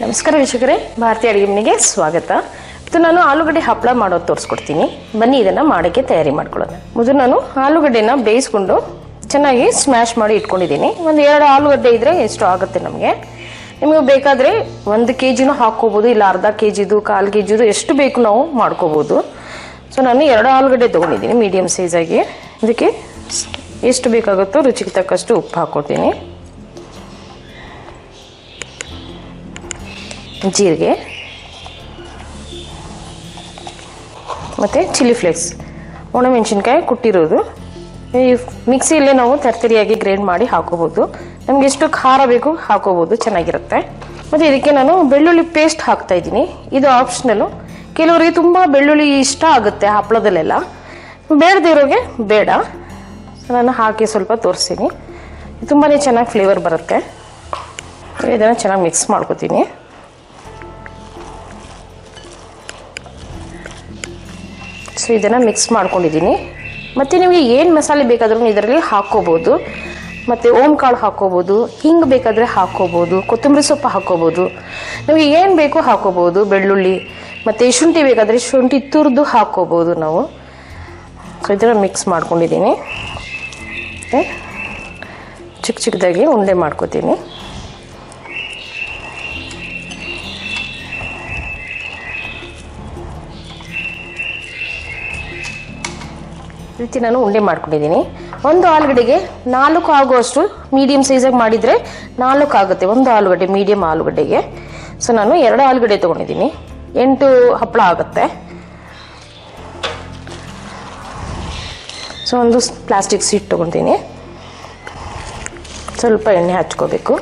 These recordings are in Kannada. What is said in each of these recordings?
ನಮಸ್ಕಾರ ವೀಕ್ಷಕರೇ, ಭಾರತೀಯ ಅಡುಗೆ ಮನೆಗೆ ಸ್ವಾಗತ. ಇದು ನಾನು ಆಲೂಗಡ್ಡೆ ಹಪ್ಪಳ ಮಾಡೋದು ತೋರಿಸ್ಕೊಡ್ತೀನಿ. ಬನ್ನಿ ಇದನ್ನು ಮಾಡೋಕ್ಕೆ ತಯಾರಿ ಮಾಡ್ಕೊಳ್ಳೋಣ. ಮೊದಲು ನಾನು ಆಲೂಗಡ್ಡೆನ ಬೇಯಿಸ್ಕೊಂಡು ಚೆನ್ನಾಗಿ ಸ್ಮ್ಯಾಶ್ ಮಾಡಿ ಇಟ್ಕೊಂಡಿದ್ದೀನಿ. ಒಂದು 2 ಆಲೂಗಡ್ಡೆ ಇದ್ದರೆ ಎಷ್ಟು ಆಗುತ್ತೆ ನಮಗೆ. ನಿಮಗೆ ಬೇಕಾದರೆ 1 kg ಹಾಕ್ಕೋಬೋದು, ಇಲ್ಲ ಅರ್ಧ kg, 1/4 kg ಎಷ್ಟು ಬೇಕು ನಾವು ಮಾಡ್ಕೋಬೋದು. ಸೊ ನಾನು 2 ಆಲೂಗಡ್ಡೆ ತೊಗೊಂಡಿದ್ದೀನಿ ಮೀಡಿಯಮ್ ಸೈಜಾಗಿ. ಇದಕ್ಕೆ ಎಷ್ಟು ಬೇಕಾಗುತ್ತೋ ರುಚಿಗೆ ತಕ್ಕಷ್ಟು ಉಪ್ಪು ಹಾಕ್ಕೊಳ್ತೀನಿ, ಜೀರಿಗೆ ಮತ್ತು ಚಿಲ್ಲಿ ಫ್ಲೇಕ್ಸ್, ಒಣಮೆಣಸಿನ್ಕಾಯಿ ಕುಟ್ಟಿರೋದು. ಈ ಮಿಕ್ಸಿಯಲ್ಲೇ ನಾವು ತರ್ತರಿಯಾಗಿ ಗ್ರೈಂಡ್ ಮಾಡಿ ಹಾಕೋಬೋದು. ನಮ್ಗೆ ಎಷ್ಟು ಖಾರ ಬೇಕು ಹಾಕೋಬೋದು, ಚೆನ್ನಾಗಿರುತ್ತೆ. ಮತ್ತು ಇದಕ್ಕೆ ನಾನು ಬೆಳ್ಳುಳ್ಳಿ ಪೇಸ್ಟ್ ಹಾಕ್ತಾ ಇದ್ದೀನಿ. ಇದು ಆಪ್ಷನಲ್ಲು. ಕೆಲವರಿಗೆ ತುಂಬ ಬೆಳ್ಳುಳ್ಳಿ ಇಷ್ಟ ಆಗುತ್ತೆ ಹಪ್ಪಳದಲ್ಲೆಲ್ಲ, ಬೇಡದೇ ಇರೋಗೆ ಬೇಡ. ನಾನು ಹಾಕಿ ಸ್ವಲ್ಪ ತೋರಿಸ್ತೀನಿ. ತುಂಬಾ ಚೆನ್ನಾಗಿ ಫ್ಲೇವರ್ ಬರುತ್ತೆ. ಇದನ್ನು ಚೆನ್ನಾಗಿ ಮಿಕ್ಸ್ ಮಾಡ್ಕೊತೀನಿ. ಸೊ ಇದನ್ನು ಮಿಕ್ಸ್ ಮಾಡ್ಕೊಂಡಿದ್ದೀನಿ. ಮತ್ತು ನಿಮಗೆ ಏನು ಮಸಾಲೆ ಬೇಕಾದ್ರೂ ಇದರಲ್ಲಿ ಹಾಕ್ಕೋಬೋದು. ಮತ್ತು ಓಂಕಾಳು ಹಾಕ್ಕೋಬೋದು, ಹಿಂಗೆ ಬೇಕಾದರೆ ಹಾಕ್ಕೋಬೋದು, ಕೊತ್ತಂಬರಿ ಸೊಪ್ಪು ಹಾಕ್ಕೋಬೋದು. ನಿಮಗೆ ಏನು ಬೇಕೋ ಹಾಕ್ಕೋಬೋದು. ಬೆಳ್ಳುಳ್ಳಿ ಮತ್ತು ಶುಂಠಿ ಬೇಕಾದರೆ ಶುಂಠಿ ತುರಿದು ಹಾಕ್ಕೋಬೋದು ನಾವು. ಸೊ ಇದನ್ನು ಮಿಕ್ಸ್ ಮಾಡ್ಕೊಂಡಿದ್ದೀನಿ. ಚಿಕ್ಕ ಚಿಕ್ಕದಾಗಿ ಉಂಡೆ ಮಾಡ್ಕೋತೀನಿ. ರೀತಿ ನಾನು ಉಂಡೆ ಮಾಡ್ಕೊಂಡಿದ್ದೀನಿ. 1 ಆಲೂಗಡ್ಡೆಗೆ 4 ಆಗುವಷ್ಟು ಮೀಡಿಯಮ್ ಸೈಜಾಗಿ ಮಾಡಿದರೆ 4 ಆಗುತ್ತೆ 1 ಆಲೂಗಡ್ಡೆ, ಮೀಡಿಯಮ್ ಆಲೂಗಡ್ಡೆಗೆ. ಸೊ ನಾನು 2 ಆಲೂಗಡ್ಡೆ ತೊಗೊಂಡಿದ್ದೀನಿ, 8 ಹಪ್ಪಳ ಆಗುತ್ತೆ. ಸೊ ಒಂದು ಪ್ಲಾಸ್ಟಿಕ್ ಸೀಟ್ ತೊಗೊತೀನಿ. ಸ್ವಲ್ಪ ಎಣ್ಣೆ ಹಚ್ಕೋಬೇಕು.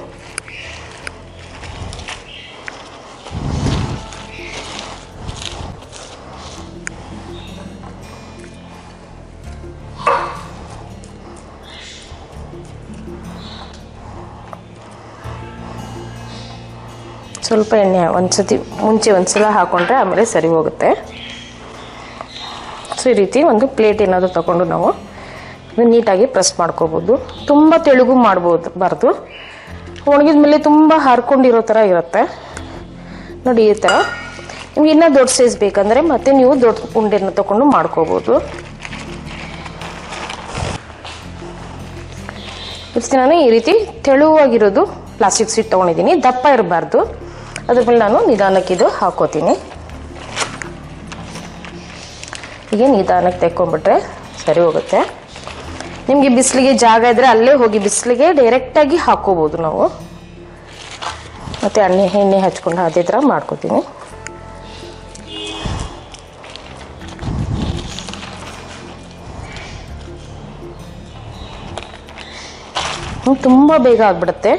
ಸ್ವಲ್ಪ ಎಣ್ಣೆ ಒಂದ್ಸಲ ಹಾಕೊಂಡ್ರೆ ಆಮೇಲೆ ಸರಿ ಹೋಗುತ್ತೆ. ಸೊ ಈ ರೀತಿ ಒಂದು ಪ್ಲೇಟ್ ಏನಾದರೂ ತಗೊಂಡು ನಾವು ನೀಟಾಗಿ ಪ್ರೆಸ್ ಮಾಡ್ಕೋಬೋದು. ತುಂಬ ತೆಳುಗು ಬಾರ್ದು, ಒಣಗಿದ ಮೇಲೆ ತುಂಬ ಹರ್ಕೊಂಡಿರೋ ಥರ ಇರುತ್ತೆ ನೋಡಿ. ಈ ಥರ ನಿಮ್ಗೆ ಇನ್ನೂ ದೊಡ್ಡ ಸೈಜ್ ಬೇಕಂದರೆ ಮತ್ತೆ ನೀವು ದೊಡ್ಡ ಉಂಡೆನ ತಗೊಂಡು ಮಾಡ್ಕೋಬೋದು. ನಾನು ಈ ರೀತಿ ತೆಳುವಾಗಿರೋದು ಪ್ಲಾಸ್ಟಿಕ್ ಸೀಟ್ ತೊಗೊಂಡಿದ್ದೀನಿ, ದಪ್ಪ ಇರಬಾರ್ದು. ಅದ್ರ ಮೇಲೆ ನಾನು ನಿಧಾನಕ್ಕೆ ಇದು ಹಾಕೋತೀನಿ. ಹೀಗೆ ನಿಧಾನಕ್ಕೆ ತೆಕ್ಕೊಂಡ್ಬಿಟ್ರೆ ಸರಿ ಹೋಗುತ್ತೆ. ನಿಮಗೆ ಬಿಸಿಲಿಗೆ ಜಾಗ ಇದ್ದರೆ ಅಲ್ಲೇ ಹೋಗಿ ಬಿಸಿಲಿಗೆ ಡೈರೆಕ್ಟಾಗಿ ಹಾಕೋಬೋದು ನಾವು. ಮತ್ತು ಎಣ್ಣೆ ಹಚ್ಕೊಂಡು ಅದೇ ಥರ ಮಾಡ್ಕೋತೀನಿ. ತುಂಬ ಬೇಗ ಆಗ್ಬಿಡುತ್ತೆ.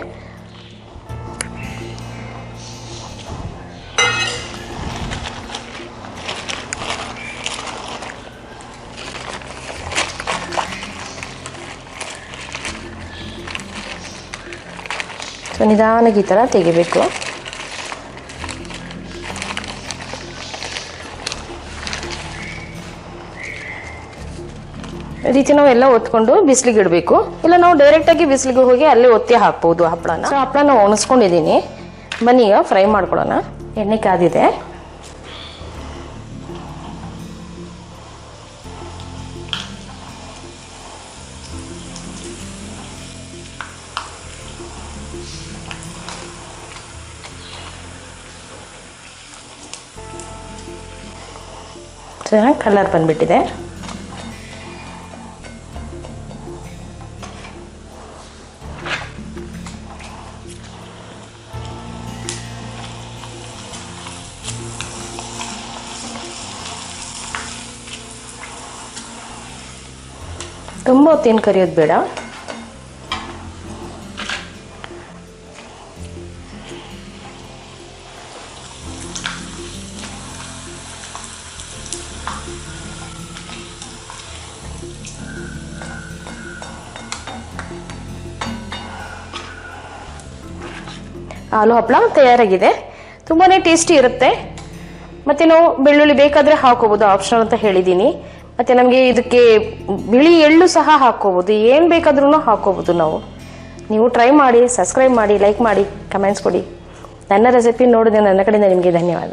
ಸೊ ನಿಧಾನಕ್ಕೆ ಈ ಥರ ತೆಗಿಬೇಕು. ಈ ರೀತಿ ನಾವೆಲ್ಲ ಒತ್ಕೊಂಡು ಬಿಸಿಲಿಗೆ ಇಡಬೇಕು. ಇಲ್ಲ ನಾವು ಡೈರೆಕ್ಟಾಗಿ ಬಿಸಿಲಿಗೆ ಹೋಗಿ ಅಲ್ಲೇ ಒತ್ತಿ ಹಾಕ್ಬೋದು ಹಪ್ಪಳನ. ಸೊ ಹಪ್ಪಳನ ಒಣಸ್ಕೊಂಡಿದ್ದೀನಿ. ಬನ್ನಿ ಈಗ ಫ್ರೈ ಮಾಡ್ಕೊಳ್ಳೋಣ. ಎಣ್ಣೆ ಕಾದಿದೆ. ಚೆನ್ನಾಗಿ ಕಲರ್ ಬಂದ್ಬಿಟ್ಟಿದೆ. ತುಂಬ ಹೊತ್ತೇನು ಕರಿಯೋದು ಬೇಡ. ಆಲೂ ಹಪ್ಪಳ ತಯಾರಾಗಿದೆ. ತುಂಬಾ ಟೇಸ್ಟಿ ಇರುತ್ತೆ. ಮತ್ತು ನಾವು ಬೆಳ್ಳುಳ್ಳಿ ಬೇಕಾದರೆ ಹಾಕೋಬೋದು, ಆಪ್ಷನಲ್ ಅಂತ ಹೇಳಿದ್ದೀನಿ. ಮತ್ತು ನಮಗೆ ಇದಕ್ಕೆ ಬಿಳಿ ಎಳ್ಳು ಸಹ ಹಾಕೋಬೋದು, ಏನು ಬೇಕಾದ್ರೂ ಹಾಕೋಬೋದು ನಾವು. ನೀವು ಟ್ರೈ ಮಾಡಿ, ಸಬ್ಸ್ಕ್ರೈಬ್ ಮಾಡಿ, ಲೈಕ್ ಮಾಡಿ, ಕಮೆಂಟ್ಸ್ ಕೊಡಿ. ನನ್ನ ರೆಸಿಪಿ ನೋಡಿದೆ ನನ್ನ ಕಡೆಯಿಂದ ನಿಮಗೆ ಧನ್ಯವಾದ.